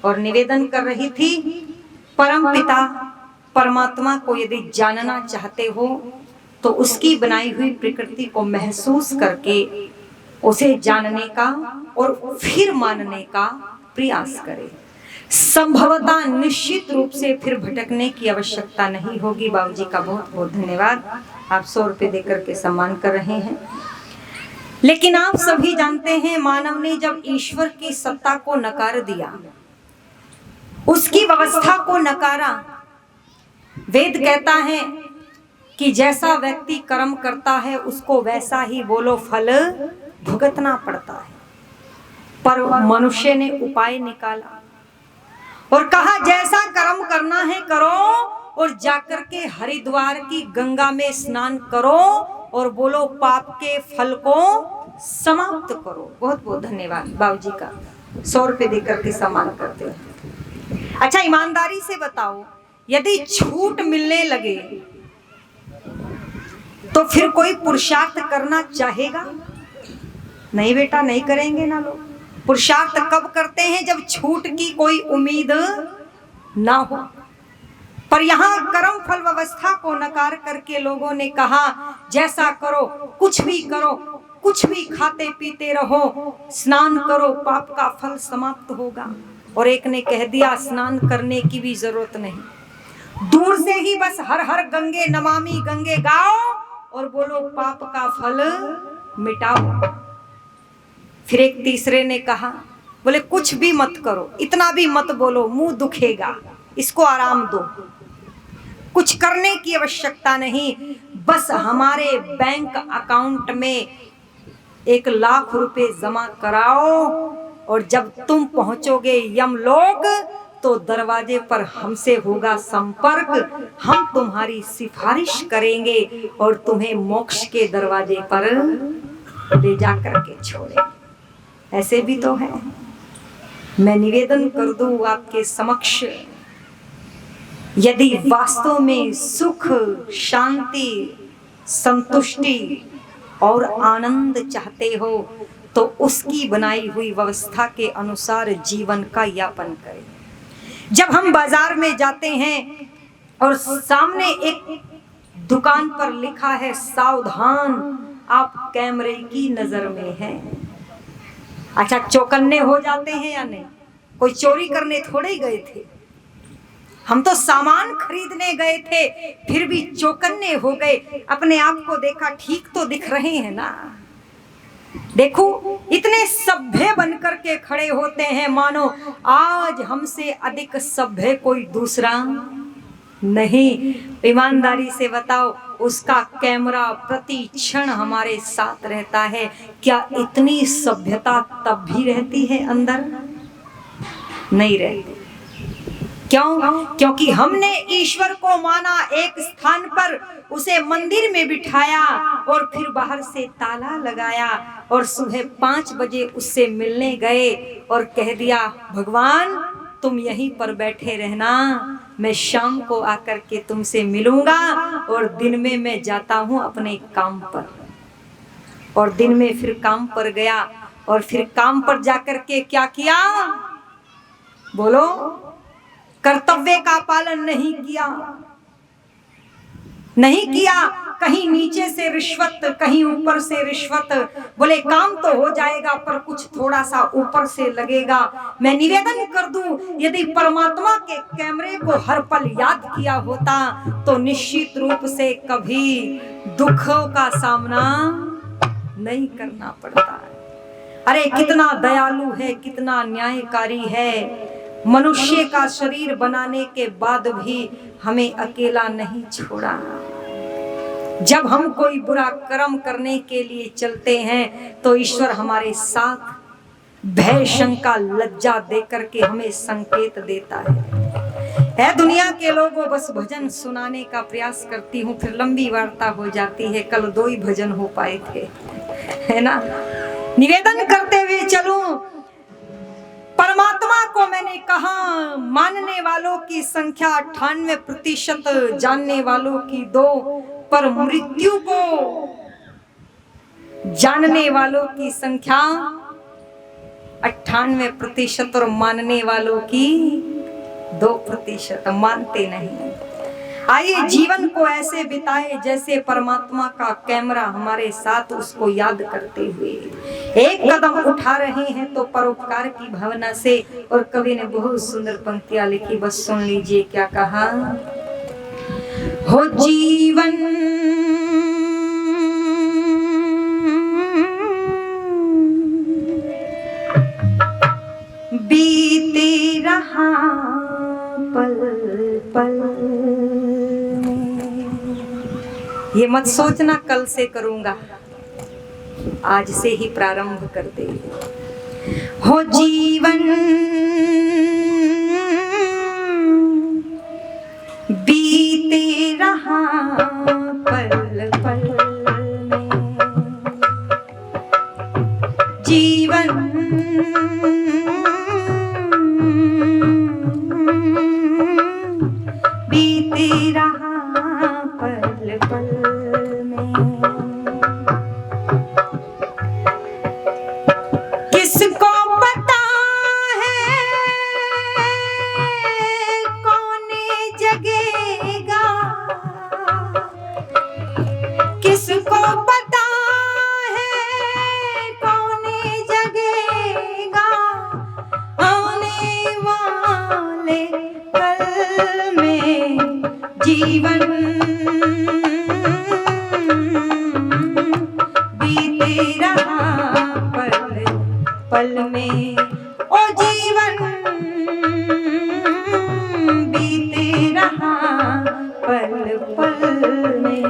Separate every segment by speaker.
Speaker 1: और निवेदन कर रही थी, परम पिता परमात्मा को यदि जानना चाहते हो तो उसकी बनाई हुई प्रकृति को महसूस करके उसे जानने का और फिर मानने का प्रयास करें। संभवतः निश्चित रूप से फिर भटकने की आवश्यकता नहीं होगी। बाबूजी का बहुत बहुत धन्यवाद, आप 100 रुपये देकर के सम्मान कर रहे हैं। लेकिन आप सभी जानते हैं, मानव ने जब ईश्वर की सत्ता को नकार दिया, उसकी व्यवस्था को नकारा, वेद कहता है कि जैसा व्यक्ति कर्म करता है उसको वैसा ही बोलो फल भुगतना पड़ता है। पर मनुष्य ने उपाय निकाला और कहा जैसा कर्म करना है करो और जाकर के हरिद्वार की गंगा में स्नान करो और बोलो पाप के फल को समाप्त करो। बहुत बहुत धन्यवाद बाबूजी का 100 रुपये देकर के सम्मान करते हैं। अच्छा, ईमानदारी से बताओ, यदि छूट मिलने लगे तो फिर कोई पुरुषार्थ करना चाहेगा? नहीं बेटा, नहीं करेंगे ना लोग। पुरुषार्थ कब करते हैं? जब छूट की कोई उम्मीद ना हो। पर यहाँ कर्म फल व्यवस्था को नकार करके लोगों ने कहा जैसा करो, कुछ भी करो, कुछ भी खाते पीते रहो, स्नान करो, पाप का फल समाप्त होगा। और एक ने कह दिया स्नान करने की भी जरूरत नहीं, दूर से ही बस हर हर गंगे नमामि गंगे गाओ और बोलो पाप का फल मिटाओ। फिर एक तीसरे ने कहा, बोले कुछ भी मत करो, इतना भी मत बोलो, मुंह दुखेगा, इसको आराम दो, कुछ करने की आवश्यकता नहीं, बस हमारे बैंक अकाउंट में 1 लाख रुपए जमा कराओ और जब तुम पहुंचोगे यमलोक तो दरवाजे पर हमसे होगा संपर्क, हम तुम्हारी सिफारिश करेंगे और तुम्हें मोक्ष के दरवाजे पर ले जाकर के छोड़ेंगे। ऐसे भी तो है। मैं निवेदन कर दूं आपके समक्ष, यदि वास्तव में सुख, शांति, संतुष्टि और आनंद चाहते हो तो उसकी बनाई हुई व्यवस्था के अनुसार जीवन का यापन करें। जब हम बाजार में जाते हैं और सामने एक दुकान पर लिखा है सावधान आप कैमरे की नजर में हैं, अच्छा चौकन्ने हो जाते हैं या नहीं? कोई चोरी करने थोड़े ही गए थे, हम तो सामान खरीदने गए थे, फिर भी चौकन्ने हो गए। अपने आप को देखा, ठीक तो दिख रहे हैं ना? देखो इतने सभ्य बनकर के खड़े होते हैं मानो आज हमसे अधिक सभ्य कोई दूसरा नहीं। ईमानदारी से बताओ, उसका कैमरा प्रति क्षण हमारे साथ रहता है, क्या इतनी सभ्यता तब भी रहती है अंदर? नहीं रहती। क्यों? क्योंकि हमने ईश्वर को माना एक स्थान पर, उसे मंदिर में बिठाया और फिर बाहर से ताला लगाया और सुबह 5 बजे उससे मिलने गए और कह दिया भगवान तुम यहीं पर बैठे रहना, मैं शाम को आकर के तुमसे मिलूंगा और दिन में मैं जाता हूं अपने काम पर। और दिन में फिर काम पर गया और फिर काम पर जाकर के क्या किया? बोलो, कर्तव्य का पालन नहीं किया, नहीं किया। कहीं नीचे से रिश्वत, कहीं ऊपर से रिश्वत। बोले काम तो हो जाएगा पर कुछ थोड़ा सा ऊपर से लगेगा। मैं निवेदन कर दूं, यदि परमात्मा के कैमरे को हर पल याद किया होता तो निश्चित रूप से कभी दुखों का सामना नहीं करना पड़ता। अरे कितना दयालु है, कितना न्यायकारी है। मनुष्य का शरीर बनाने के बाद भी हमें अकेला नहीं छोड़ा। जब हम कोई बुरा कर्म करने के लिए चलते हैं तो ईश्वर हमारे साथ भय, शंका, लज्जा देकर के हमें संकेत देता है। दुनिया के लोगों, बस भजन सुनाने का प्रयास करती हूँ, फिर लंबी वार्ता हो जाती है। कल 2 ही भजन हो पाए थे, है ना? निवेदन करते हुए चलूं, परमात्मा को मैंने कहा मानने वालों की संख्या 98%, जानने वालों की 2, पर मृत्यु को जानने वालों की संख्या 98% और मानने वालों की 2% मानते नहीं। आइए जीवन को ऐसे बिताए जैसे परमात्मा का कैमरा हमारे साथ, उसको याद करते हुए एक कदम उठा रहे हैं तो परोपकार की भावना से। और कवि ने बहुत सुंदर पंक्तियां लिखी, बस सुन लीजिए क्या कहा। हो जीवन बीते रहा पल पल में। ये मत सोचना कल से करूंगा, आज से ही प्रारंभ कर दे। हो जीवन बीते रहा पल पल में, जीवन बीते रहा पल पल में। किसको पता है कौन जगेगा, किसको पता है कौन जगेगा, आने वाले कल में जीवन बीते रहा पल पल में। ओ जीवन बीते रहा पल पल में।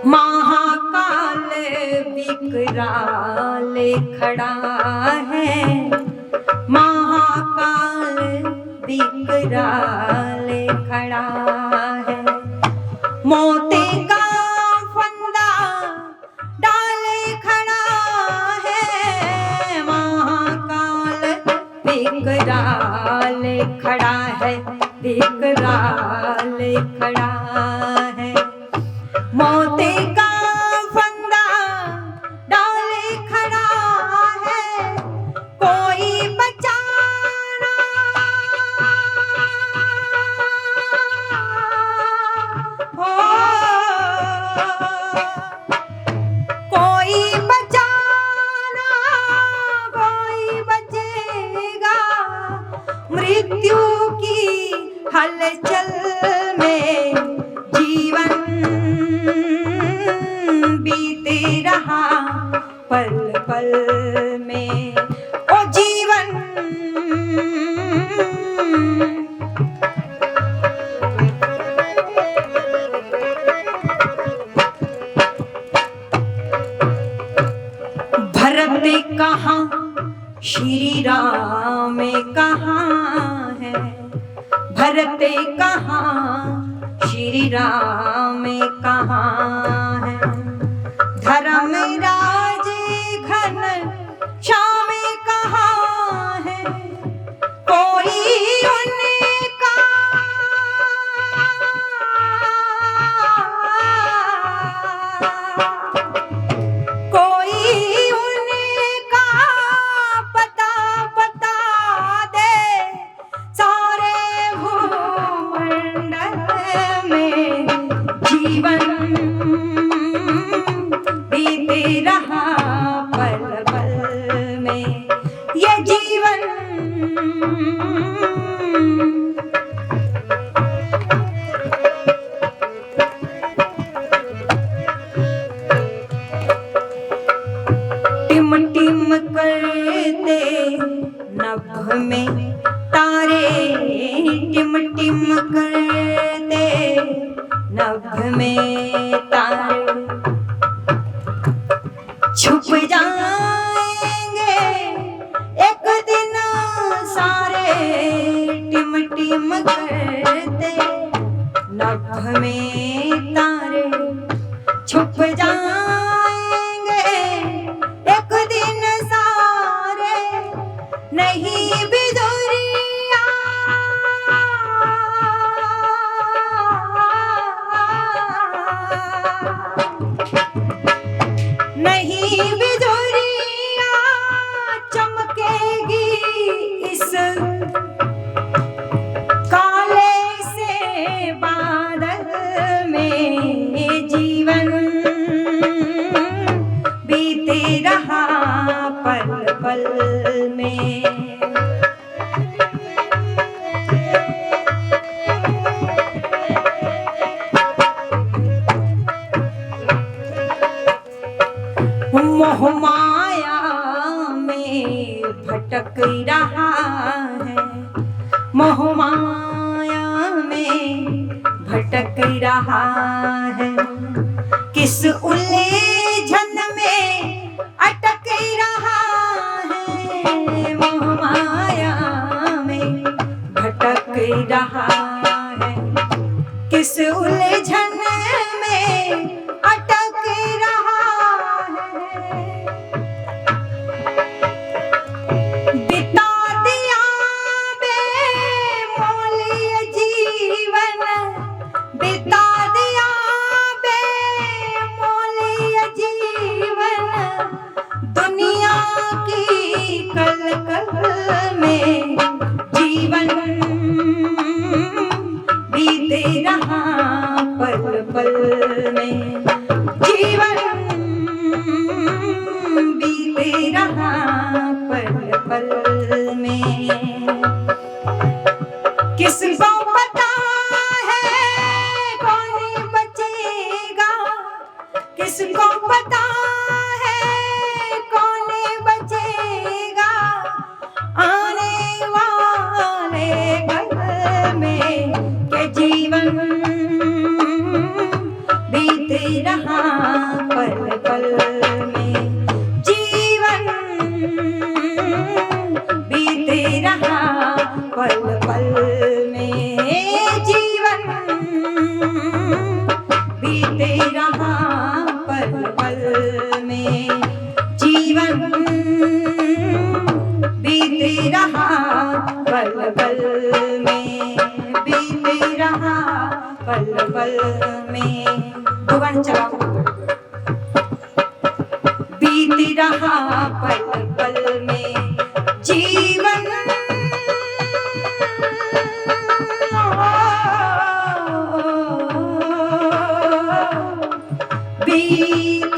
Speaker 1: महाकाल विकराल खड़ा है, महाकाल विकराल खड़ा है, मोते का फंदा डाले खड़ा है, महाकाल विकराल खड़ा है, विकराल खड़ा है, मोते का फंदा डाले खड़ा है, कोई बचाना हो, कोई बचाना कोई बचेगा, मृत्यु की हलचल में जीवन बीते रहा पल पल में। ओ जीवन भरत कहाँ श्री राम कहाँ है, भरत कहाँ श्री राम कहाँ है, धर्मराज घन श्याम कहाँ है, कोई उनका कोई उनका पता बता दे, सारे भूमंडल में जीवन बीते रहा पल पल में। ये जीवन टिम टिम करते नभ में तारे, टिम टिम करते नभ में तारे, छुप जाएंगे एक दिन सारे, टिम टिम करते नभ में तारे, छुप जाएंगे एक दिन सारे, नहीं बिजुरिया मोह माया में भटक रहा है, मोह माया में भटक रहा है, किस उलझन में अटक रहा है, मोह माया में भटक रहा है, किस उलझन में अटक रहा है। बिता दिया बेमोल ये जीवन, बिता दिया बेमोल ये जीवन, दुनिया की कलकल में जीवन बीते रहा पल पल में, जीवन बीते रहा पल पल में। किसको पता है कौन बचेगा, किसको पता है कौन बचेगा, आने वाले कल में के जीवन बीते रहा पल पल में, जीवन बीते रहा पल पल में, जीवन बीते रहा पल पल में, जीवन बीते रहा पल पल में, बीते रहा पल पल में। दुगन चलाओ। बीत रहा पल पल में जीवन, बीत